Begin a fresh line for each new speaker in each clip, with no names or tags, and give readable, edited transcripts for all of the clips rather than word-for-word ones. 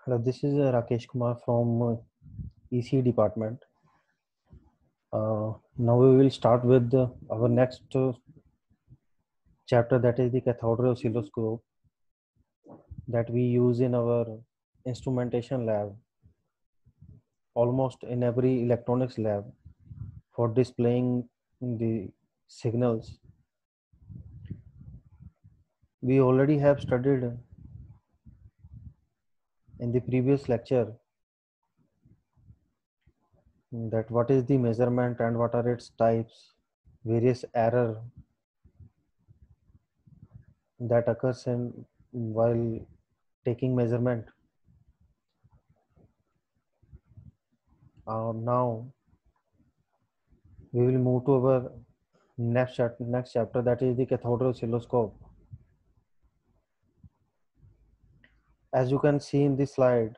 Hello, this is Rakesh Kumar from EC department. Now we will start with our next chapter, that is the cathode oscilloscope that we use in our instrumentation lab, almost in every electronics lab, for displaying the signals. We already have studied in the previous lecture that what is the measurement and what are its types, various error that occurs in while taking measurement. Now we will move to our next chapter, that is the cathode oscilloscope. As you can see in this slide,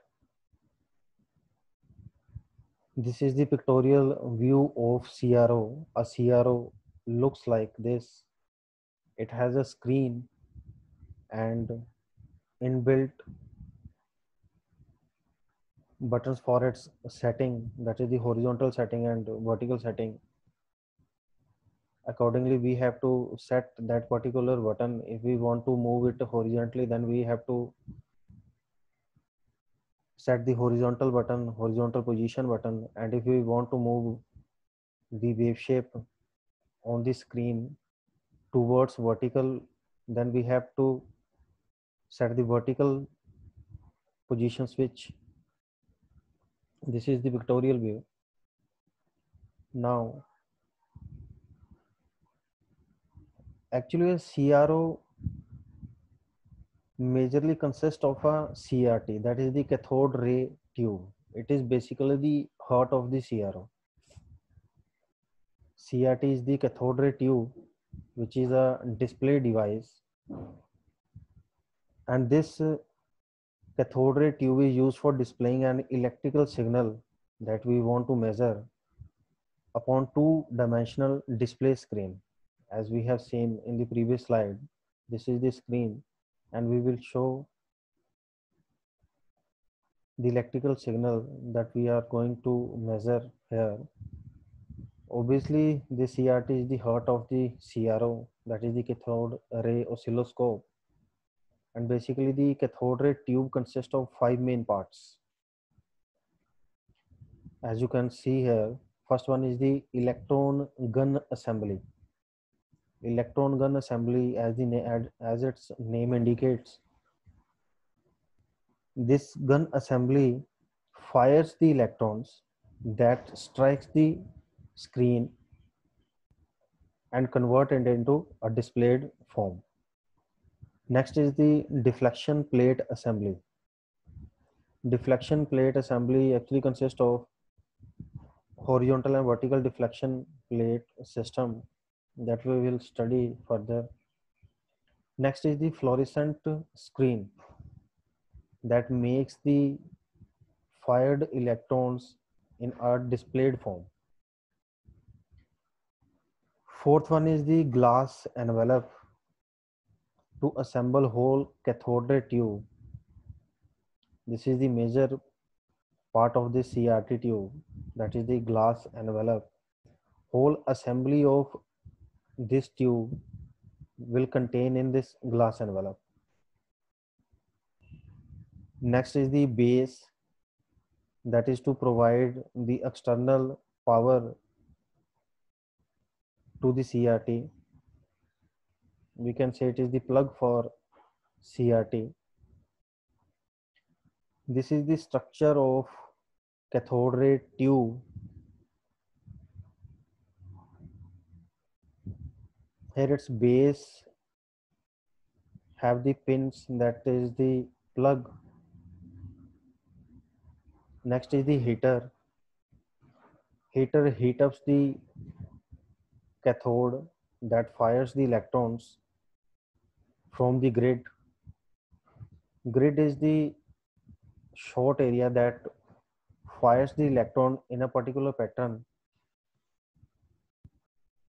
this is the pictorial view of CRO. A CRO looks like this. It has a screen and inbuilt buttons for its setting, that is the horizontal setting and vertical setting. Accordingly, we have to set that particular button. If we want to move it horizontally, then we have to set the horizontal position button. And if we want to move the wave shape on the screen towards vertical, then we have to set the vertical position switch. This is the pictorial view. Now, actually a CRO majorly consists of a CRT, that is the cathode ray tube. It is basically the heart of the CRO. CRT is the cathode ray tube, which is a display device, and this cathode ray tube is used for displaying an electrical signal that we want to measure upon two-dimensional display screen. As we have seen in the previous slide, this is the screen, and we will show the electrical signal that we are going to measure here. Obviously, the CRT is the heart of the CRO, that is the cathode ray oscilloscope. And basically, the cathode ray tube consists of 5 main parts. As you can see here, first one is the electron gun assembly. Electron gun assembly, as its name indicates, this gun assembly fires the electrons that strikes the screen and convert it into a displayed form. Next is the deflection plate assembly. Deflection plate assembly actually consists of horizontal and vertical deflection plate system that we will study further. Next is the fluorescent screen that makes the fired electrons in a displayed form. Fourth one is the glass envelope to assemble whole cathode ray tube. This is the major part of the CRT tube, that is the glass envelope. Whole assembly of this tube will contain in this glass envelope. Next is the base, that is to provide the external power to the CRT. We can say it is the plug for CRT. This is the structure of cathode ray tube. Here its base have the pins, that is the plug. Next is the heater. Heater heat ups the cathode that fires the electrons from the grid. Grid is the short area that fires the electron in a particular pattern.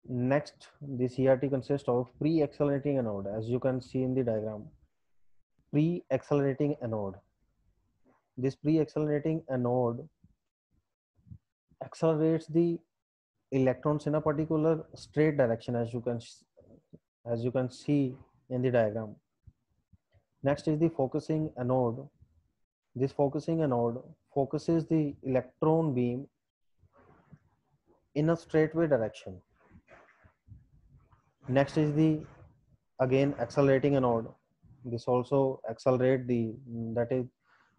Next, the CRT consists of pre-accelerating anode, as you can see in the diagram. Pre-accelerating anode. This pre-accelerating anode accelerates the electrons in a particular straight direction, as you can see in the diagram. Next is the focusing anode. This focusing anode focuses the electron beam in a straightway direction. Next is the again accelerating anode. This also accelerate the, that is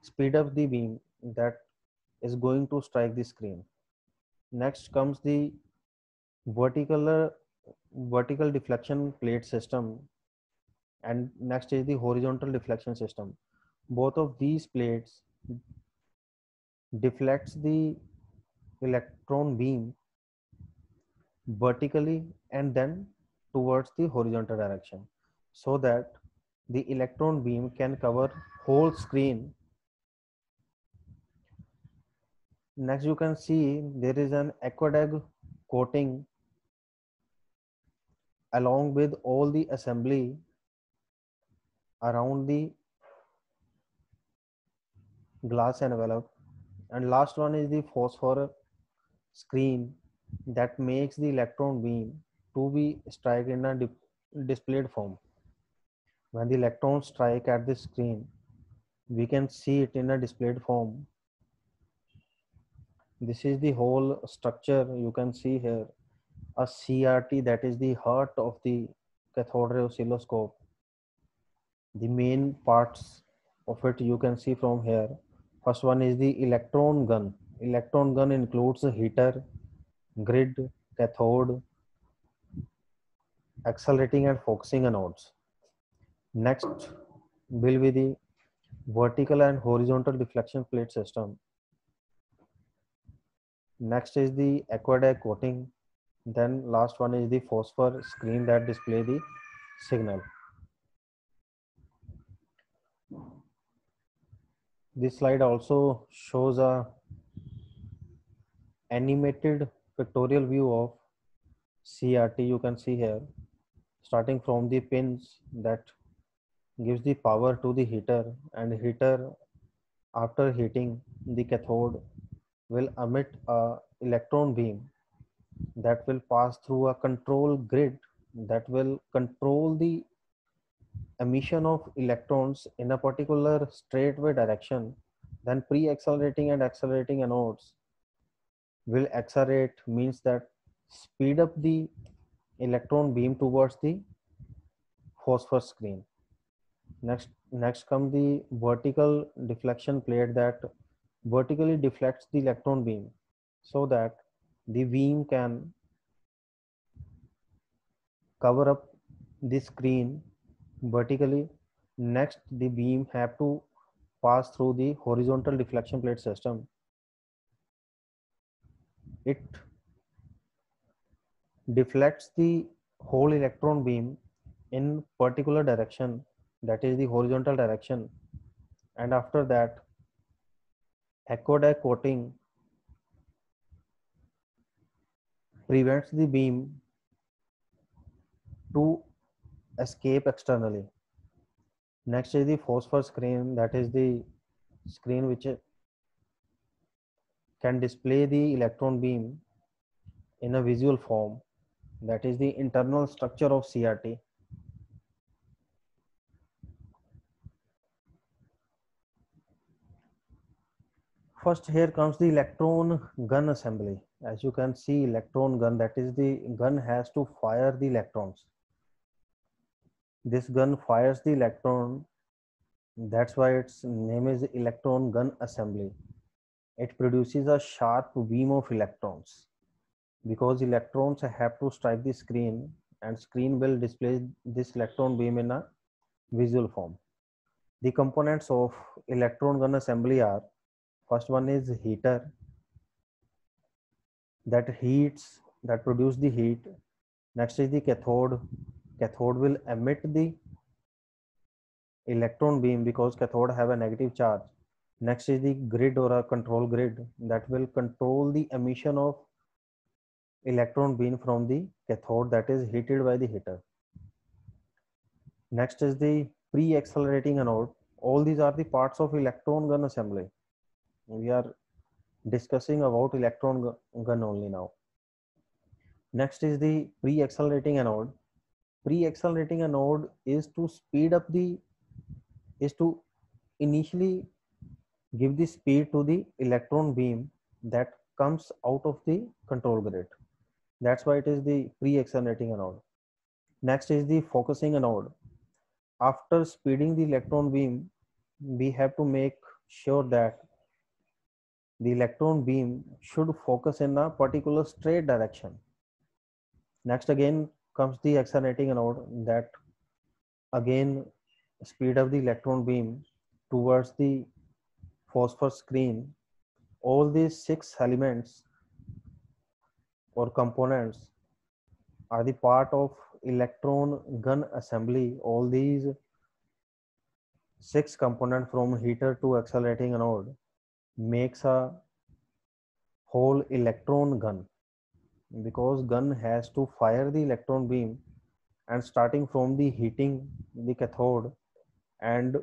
speed up the beam that is going to strike the screen. Next comes the vertical vertical deflection plate system, and next is the horizontal deflection system. Both of these plates deflects the electron beam vertically and then towards the horizontal direction, so that the electron beam can cover whole screen. Next you can see there is an aqueduct coating along with all the assembly around the glass envelope. And last one is the phosphor screen that makes the electron beam to be strike in a displayed form. When the electrons strike at the screen, we can see it in a displayed form. This is the whole structure you can see here. A CRT, that is the heart of the cathode ray oscilloscope. The main parts of it you can see from here. First one is the electron gun. Electron gun includes a heater, grid, cathode, accelerating and focusing anodes. Next will be the vertical and horizontal deflection plate system. Next is the aqueduct coating. Then last one is the phosphor screen that display the signal. This slide also shows a animated pictorial view of CRT. You can see here, starting from the pins that gives the power to the heater, and heater after heating the cathode will emit a electron beam that will pass through a control grid that will control the emission of electrons in a particular straightway direction. Then pre-accelerating and accelerating anodes will accelerate, means that speed up the electron beam towards the phosphor screen. Next come the vertical deflection plate that vertically deflects the electron beam so that the beam can cover up the screen vertically. Next, the beam have to pass through the horizontal deflection plate system. It deflects the whole electron beam in particular direction, that is the horizontal direction. And after that, aqueduct coating prevents the beam to escape externally. Next is the phosphor screen, that is the screen which can display the electron beam in a visual form, that is the internal structure of CRT. First, here comes the electron gun assembly. As you can see, electron gun, that is the gun has to fire the electrons. This gun fires the electron, that's why its name is electron gun assembly. It produces a sharp beam of electrons because electrons have to strike the screen, and screen will display this electron beam in a visual form. The components of electron gun assembly are: first one is heater that heats, that produce the heat. Next is the cathode. Cathode will emit the electron beam because cathode have a negative charge. Next is the grid or a control grid that will control the emission of electron beam from the cathode that is heated by the heater. Next is the pre-accelerating anode. All these are the parts of electron gun assembly. We are discussing about electron gun only now. Next is the pre-accelerating anode. Pre-accelerating anode is to speed up the, is to initially give the speed to the electron beam that comes out of the control grid. That's why it is the pre-accelerating anode. Next is the focusing anode. After speeding the electron beam, we have to make sure that the electron beam should focus in a particular straight direction. Next again comes the accelerating anode, that again speed up the electron beam towards the phosphor screen. All these 6 elements or components are the part of electron gun assembly. All these 6 components from heater to accelerating anode makes a whole electron gun, because gun has to fire the electron beam, and starting from the heating the cathode and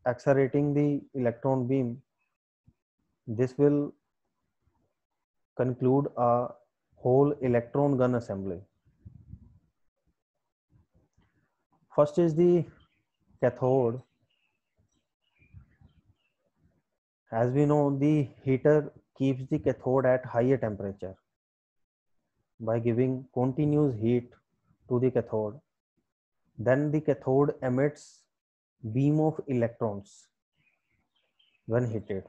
accelerating the electron beam, this will conclude a whole electron gun assembly. First is the cathode. As we know, the heater keeps the cathode at higher temperature by giving continuous heat to the cathode. Then the cathode emits beam of electrons when heated.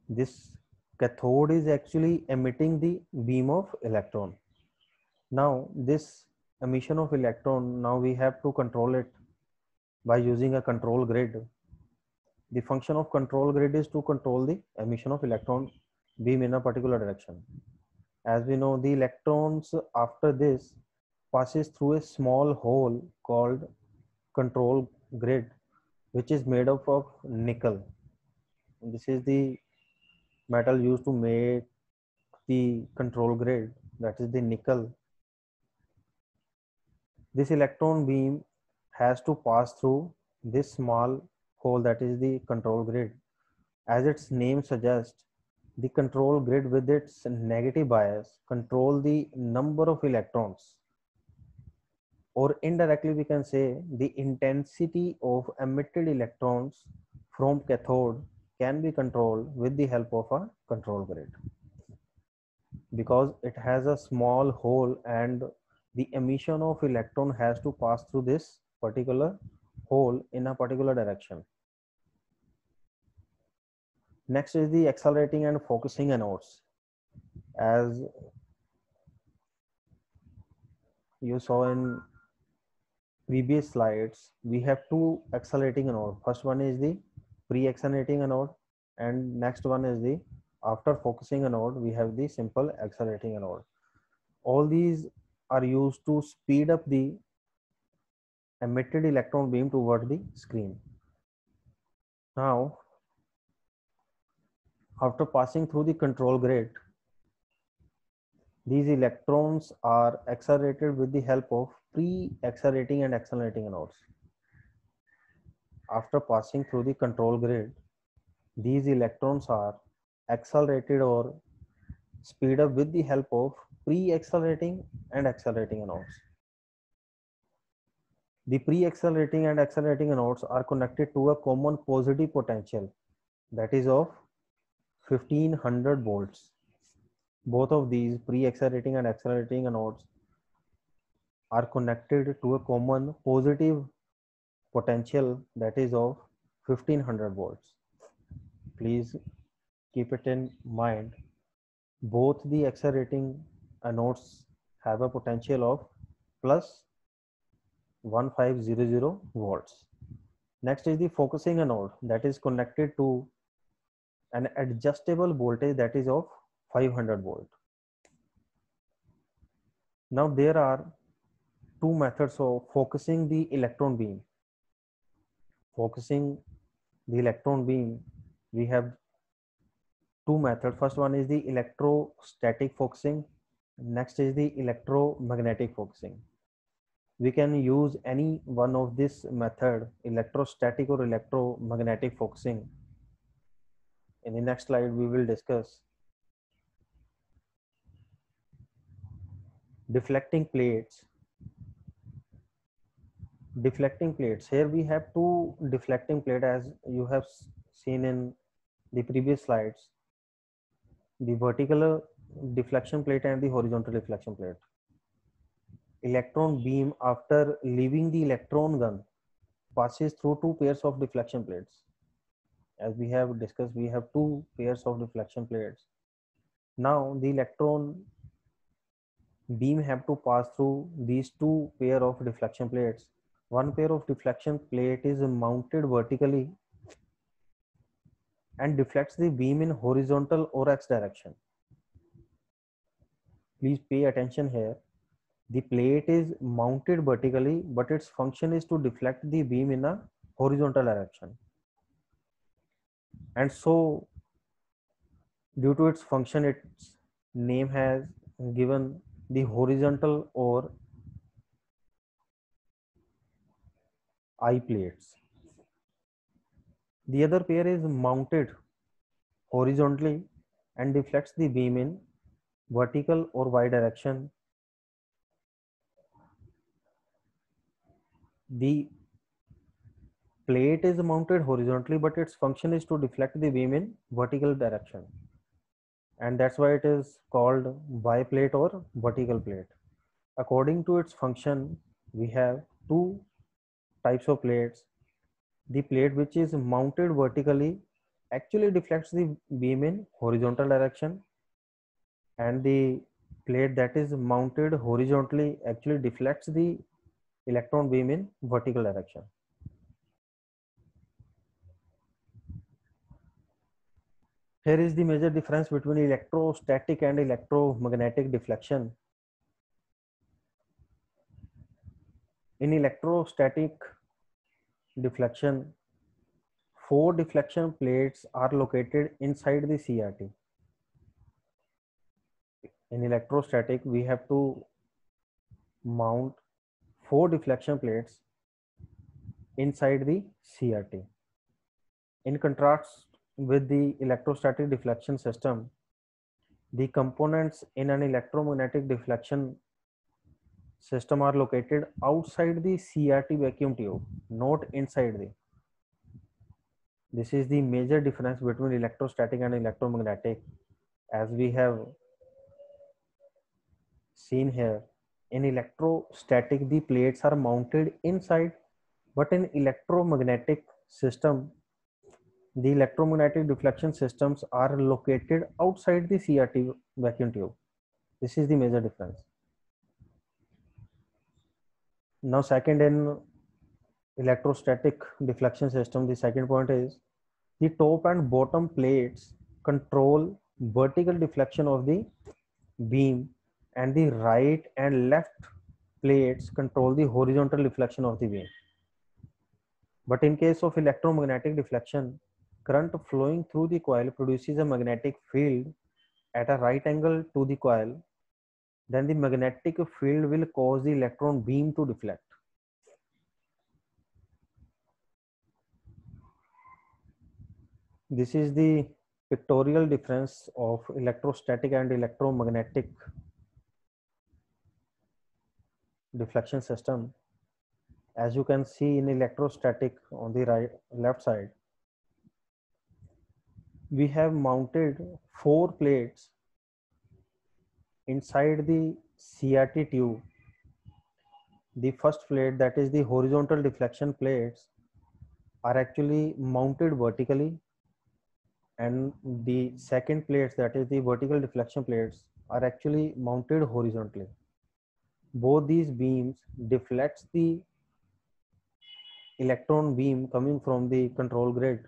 This cathode is actually emitting the beam of electron. Now this emission of electron, now we have to control it by using a control grid. The function of control grid is to control the emission of electron beam in a particular direction. As we know, the electrons after this passes through a small hole called control grid, which is made up of nickel. This is the metal used to make the control grid, that is the nickel. This electron beam has to pass through this small hole, that is the control grid. As its name suggests, the control grid with its negative bias control the number of electrons, or indirectly we can say the intensity of emitted electrons from cathode can be controlled with the help of a control grid, because it has a small hole and the emission of electron has to pass through this particular hole in a particular direction. Next is the accelerating and focusing anodes. As you saw in previous slides, we have two accelerating anode. First one is the pre-accelerating anode, and next one is the after focusing anode. We have the simple accelerating anode. All these are used to speed up the emitted electron beam toward the screen. Now, after passing through the control grid, these electrons are accelerated with the help of pre-accelerating and accelerating anodes. After passing through the control grid, these electrons are accelerated or speed up with the help of pre-accelerating and accelerating anodes. The pre-accelerating and accelerating anodes are connected to a common positive potential, that is of 1500 volts. Both of these pre-accelerating and accelerating anodes are connected to a common positive potential, that is of 1500 volts. Please keep it in mind. Both the accelerating anodes have a potential of plus 1500 volts. Next is the focusing anode, that is connected to an adjustable voltage, that is of 500 volt. Now there are two methods of focusing the electron beam. Focusing the electron beam, we have two methods. First one is the electrostatic focusing. Next is the electromagnetic focusing. We can use any one of this method, electrostatic or electromagnetic focusing. In the next slide, we will discuss deflecting plates. Deflecting plates. Here we have two deflecting plate as you have seen in the previous slides. The vertical deflection plate and the horizontal deflection plate. Electron beam after leaving the electron gun passes through two pairs of deflection plates. As we have discussed, we have two pairs of deflection plates. Now the electron beam have to pass through these two pair of deflection plates. One pair of deflection plate is mounted vertically and deflects the beam in horizontal or x direction. Please pay attention here. The plate is mounted vertically, but its function is to deflect the beam in a horizontal direction. And so, due to its function, its name has given the horizontal or I plates. The other pair is mounted horizontally and deflects the beam in vertical or y direction. The plate is mounted horizontally, but its function is to deflect the beam in vertical direction. And that's why it is called Y plate or vertical plate. According to its function, we have two types of plates. The plate which is mounted vertically actually deflects the beam in horizontal direction, and the plate that is mounted horizontally actually deflects the electron beam in vertical direction. Here is the major difference between electrostatic and electromagnetic deflection. In electrostatic deflection, 4 deflection plates are located inside the CRT. In electrostatic, we have to mount 4 deflection plates inside the CRT. In contrast with the electrostatic deflection system, the components in an electromagnetic deflection system are located outside the CRT vacuum tube, not inside the. This is the major difference between electrostatic and electromagnetic. As we have seen here, in electrostatic, the plates are mounted inside, but in electromagnetic system, the electromagnetic deflection systems are located outside the CRT vacuum tube. This is the major difference. Now, second, in electrostatic deflection system, the second point is the top and bottom plates control vertical deflection of the beam, and the right and left plates control the horizontal deflection of the beam. But in case of electromagnetic deflection, current flowing through the coil produces a magnetic field at a right angle to the coil. Then the magnetic field will cause the electron beam to deflect. This is the pictorial difference of electrostatic and electromagnetic deflection system. As you can see in electrostatic on the left side, we have mounted 4 plates inside the CRT tube. The first plate, that is the horizontal deflection plates, are actually mounted vertically, and the second plates, that is the vertical deflection plates, are actually mounted horizontally. Both these beams deflects the electron beam coming from the control grid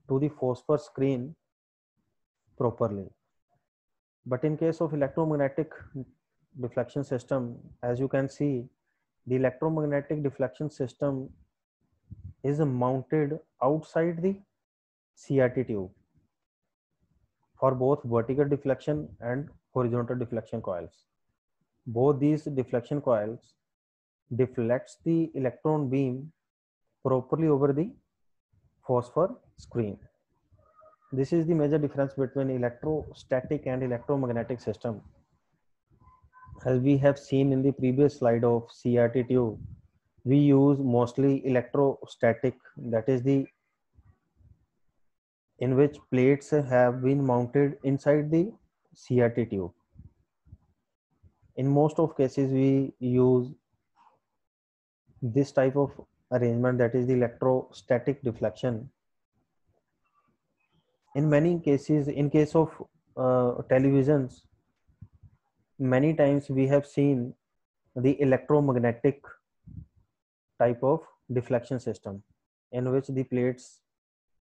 to the phosphor screen properly. But in case of electromagnetic deflection system, as you can see, the electromagnetic deflection system is mounted outside the CRT tube for both vertical deflection and horizontal deflection coils. Both these deflection coils deflects the electron beam properly over the phosphor screen. This is the major difference between electrostatic and electromagnetic system. As we have seen in the previous slide of CRT tube, we use mostly electrostatic, that is the in which plates have been mounted inside the CRT tube. In most of cases, we use this type of arrangement, that is the electrostatic deflection. In many cases, in case of televisions, many times we have seen the electromagnetic type of deflection system, in which the plates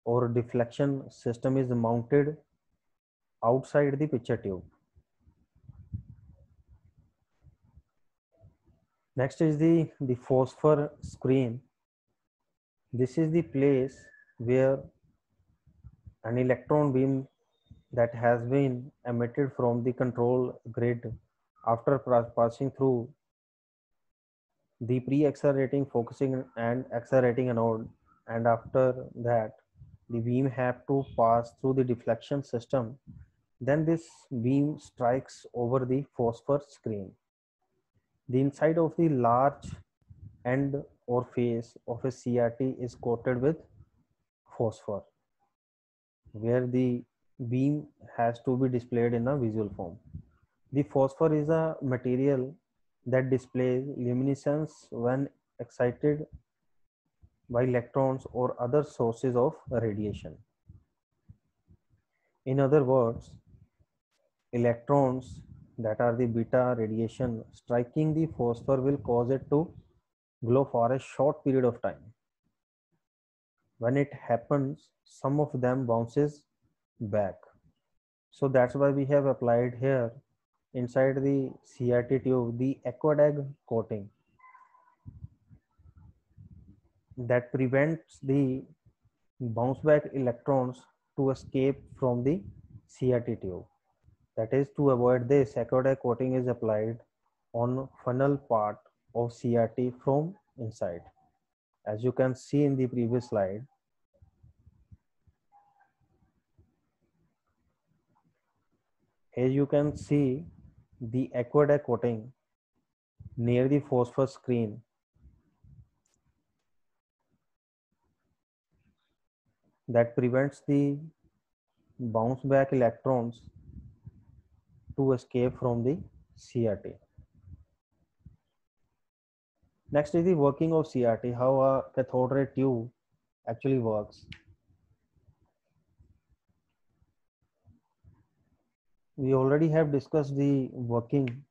or deflection system is mounted outside the picture tube. Next is the phosphor screen. This is the place where an electron beam that has been emitted from the control grid after passing through the pre-accelerating, focusing and accelerating anode, and after that the beam have to pass through the deflection system. Then this beam strikes over the phosphor screen. The inside of the large end or face of a CRT is coated with phosphor, where the beam has to be displayed in a visual form. The phosphor is a material that displays luminescence when excited by electrons or other sources of radiation. In other words, electrons that are the beta radiation striking the phosphor will cause it to glow for a short period of time. When it happens, some of them bounces back. So that's why we have applied here inside the CRT tube the aqueduct coating that prevents the bounce back electrons to escape from the CRT tube. That is, to avoid this, aqueduct coating is applied on funnel part of CRT from inside. As you can see in the previous slide, here you can see the aqueduct coating near the phosphor screen that prevents the bounce back electrons to escape from the CRT. Next is the working of CRT, how a cathode ray tube actually works. We already have discussed the working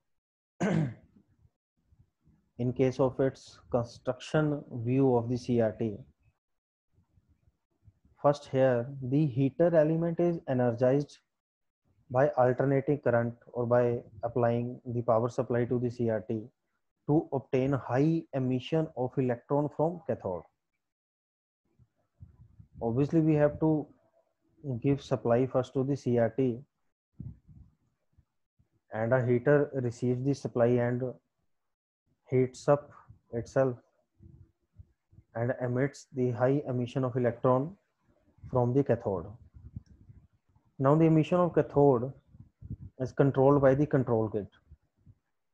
in case of its construction view of the CRT. First here, the heater element is energized by alternating current or by applying the power supply to the CRT to obtain high emission of electron from cathode. Obviously, we have to give supply first to the CRT, and a heater receives the supply and heats up itself and emits the high emission of electron from the cathode. Now the emission of cathode is controlled by the control grid.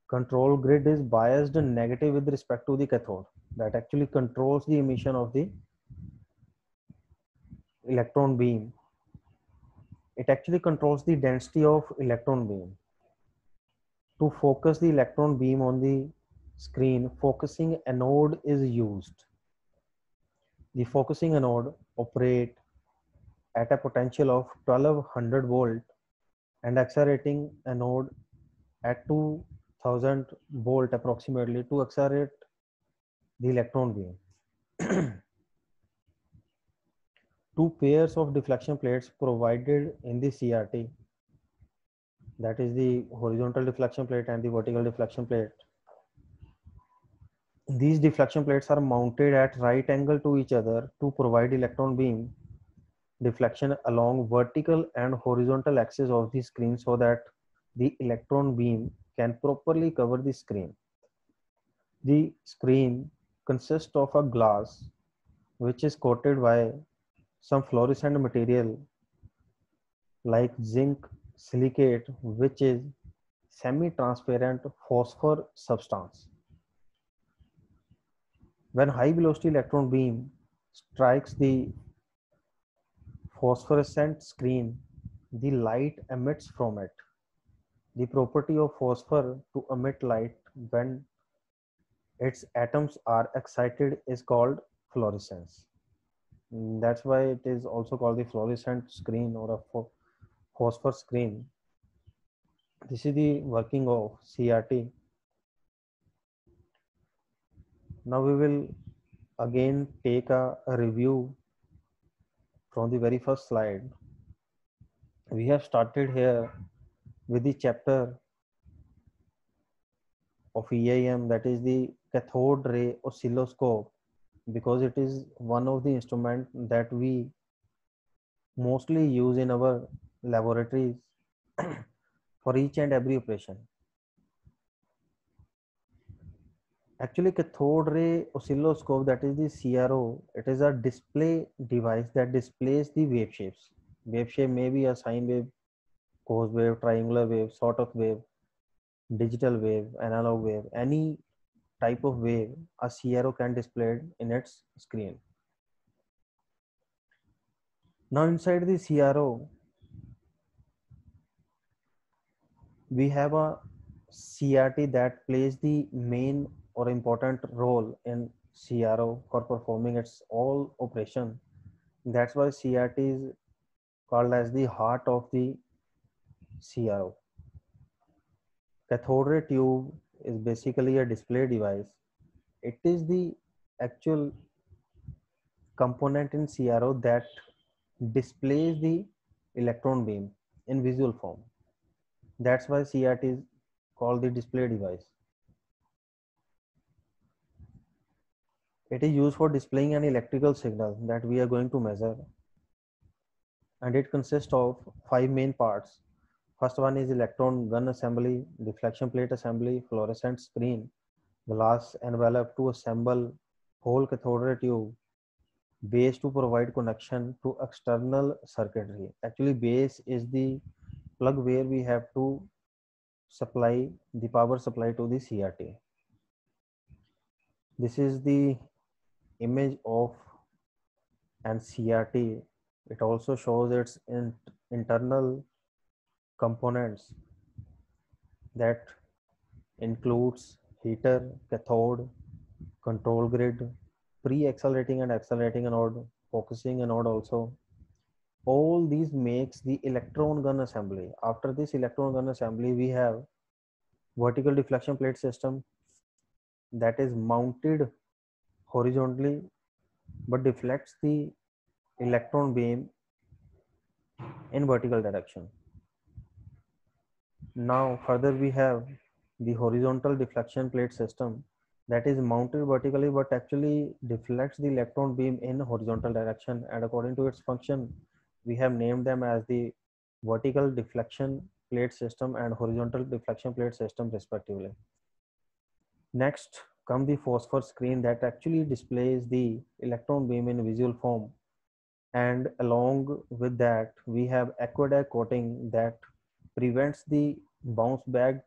Control grid is biased negative with respect to the cathode. That actually controls the emission of the electron beam. It actually controls the density of electron beam. To focus the electron beam on the screen, focusing anode is used. The focusing anode operate at a potential of 1200 volt and accelerating anode at 2000 volt approximately to accelerate the electron beam. Two pairs of deflection plates provided in the CRT, that is the horizontal deflection plate and the vertical deflection plate. These deflection plates are mounted at right angle to each other to provide electron beam deflection along vertical and horizontal axis of the screen so that the electron beam can properly cover the screen. The screen consists of a glass which is coated by some fluorescent material like zinc silicate, which is semi-transparent phosphor substance. When high velocity electron beam strikes the phosphorescent screen, the light emits from it. The property of phosphor to emit light when its atoms are excited is called fluorescence. That's why it is also called the fluorescent screen or a phosphor screen. This is the working of CRT. Now we will again take a review from the very first slide. We have started here with the chapter of EIM, that is the cathode ray oscilloscope, because it is one of the instruments that we mostly use in our laboratories for each and every operation. Actually, cathode ray oscilloscope, that is the CRO, it is a display device that displays the wave shapes. Wave shape may be a sine wave, cos wave, triangular wave, sort of wave, digital wave, analog wave, any type of wave a CRO can display in its screen. Now inside the CRO, we have a CRT that plays the main or important role in CRO for performing its all operation. That's why CRT is called as the heart of the CRO. Cathode ray tube is basically a display device. It is the actual component in CRO that displays the electron beam in visual form. That's why CRT is called the display device. It is used for displaying an electrical signal that we are going to measure, and it consists of 5 main parts. First one is electron gun assembly, deflection plate assembly, fluorescent screen, glass envelope to assemble whole cathode ray tube, base to provide connection to external circuitry. Actually, base is the plug where we have to supply the power supply to the CRT. This is the image of an CRT. It also shows its internal components that includes heater, cathode, control grid, pre-accelerating and accelerating anode, focusing anode also. All these makes the electron gun assembly. After this electron gun assembly, we have vertical deflection plate system that is mounted horizontally but deflects the electron beam in vertical direction. Now further we have the horizontal deflection plate system that is mounted vertically but actually deflects the electron beam in horizontal direction, and according to its function we have named them as the vertical deflection plate system and horizontal deflection plate system respectively. Next come the phosphor screen that actually displays the electron beam in visual form, and along with that we have aqueduct coating that prevents the bounce back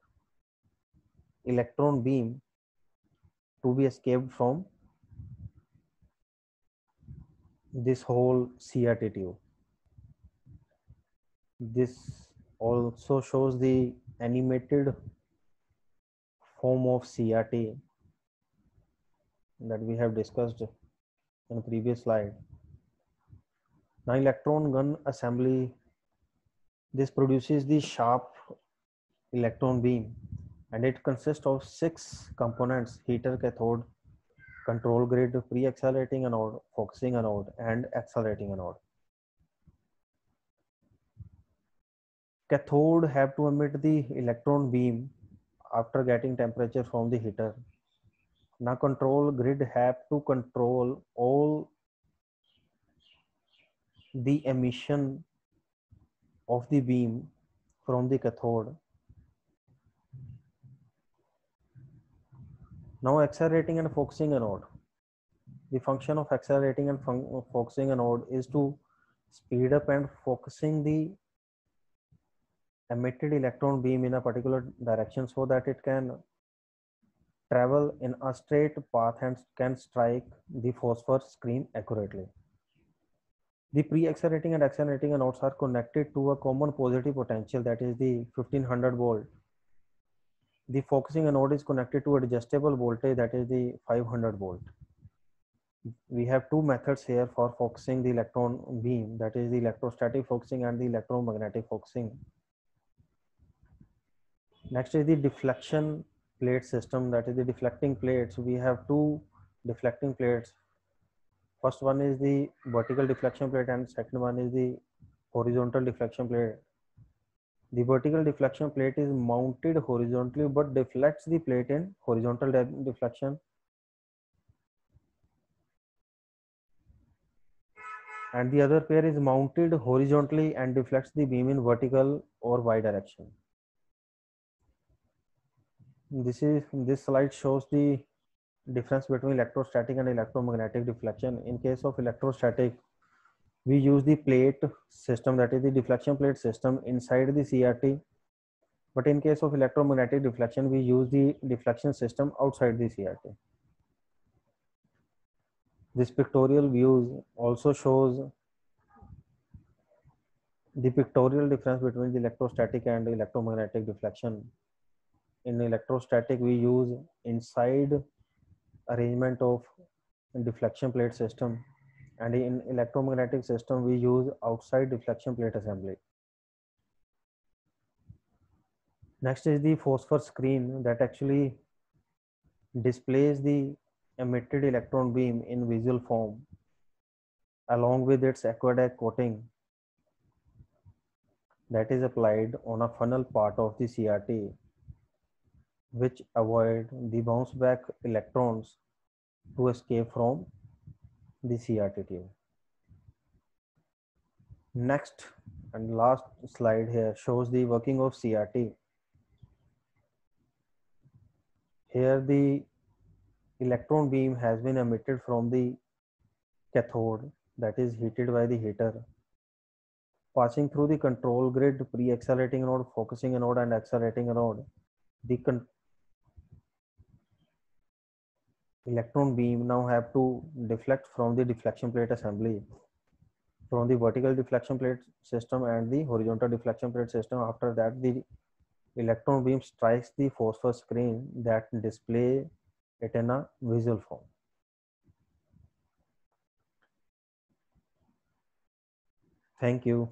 electron beam to be escaped from this whole CRT tube. This also shows the animated form of CRT that we have discussed in the previous slide. Now electron gun assembly, this produces the sharp electron beam, and it consists of 6 components: heater, cathode, control grid, pre-accelerating anode, focusing anode, and accelerating anode. Cathode have to emit the electron beam after getting temperature from the heater. Now control grid have to control all the emission of the beam from the cathode. Now accelerating and focusing a node. The function of accelerating and focusing a node is to speed up and focusing the emitted electron beam in a particular direction so that it can travel in a straight path and can strike the phosphor screen accurately. The pre-accelerating and accelerating nodes are connected to a common positive potential, that is the 1500 volt. The focusing node is connected to adjustable voltage, that is the 500 volt. We have two methods here for focusing the electron beam, that is the electrostatic focusing and the electromagnetic focusing. Next is the deflection plate system, that is the deflecting plates. We have two deflecting plates. First one is the vertical deflection plate and second one is the horizontal deflection plate. The vertical deflection plate is mounted horizontally but deflects the plate in horizontal deflection. And the other pair is mounted horizontally and deflects the beam in vertical or y direction. This slide shows the difference between electrostatic and electromagnetic deflection. In case of electrostatic, we use the plate system, that is the deflection plate system inside the CRT. But in case of electromagnetic deflection, we use the deflection system outside the CRT. This pictorial views also shows the pictorial difference between the electrostatic and electromagnetic deflection. In electrostatic, we use inside arrangement of deflection plate system, and in electromagnetic system, we use outside deflection plate assembly. Next is the phosphor screen that actually displays the emitted electron beam in visual form along with its aqueduct coating that is applied on a funnel part of the CRT, which avoid the bounce back electrons to escape from the CRT tube. Next and last slide here shows the working of CRT. Here the electron beam has been emitted from the cathode that is heated by the heater, passing through the control grid, pre-accelerating node, focusing node and accelerating node. The electron beam now have to deflect from the deflection plate assembly, from the vertical deflection plate system and the horizontal deflection plate system. After that, the electron beam strikes the phosphor screen that display it in a visual form. Thank you.